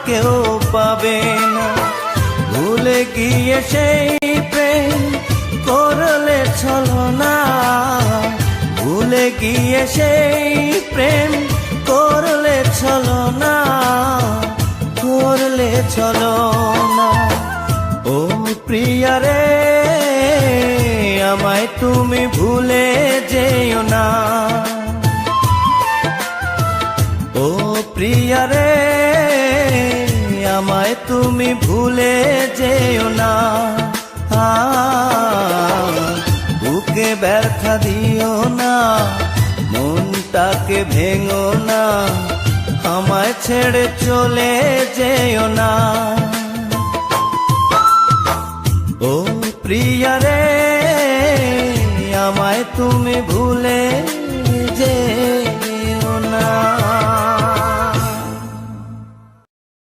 কেউ পাবে না। ভুলে গিয়ে সেই প্রেম করলে ছলনা, ভুলে গিয়ে সেই প্রেম করলে ছলনা, করলে ছলনা। ও প্রিয়া রে, আমায় তুমি ভুলে যেও না। ও প্রিয়া রে, আমায় তুমি ভুলে যেও না। বুকে ব্যথা দিও না, মনটাকে ভেঙো না, আমায় ছেড়ে চলে যেও না। ও প্রিয়া রে,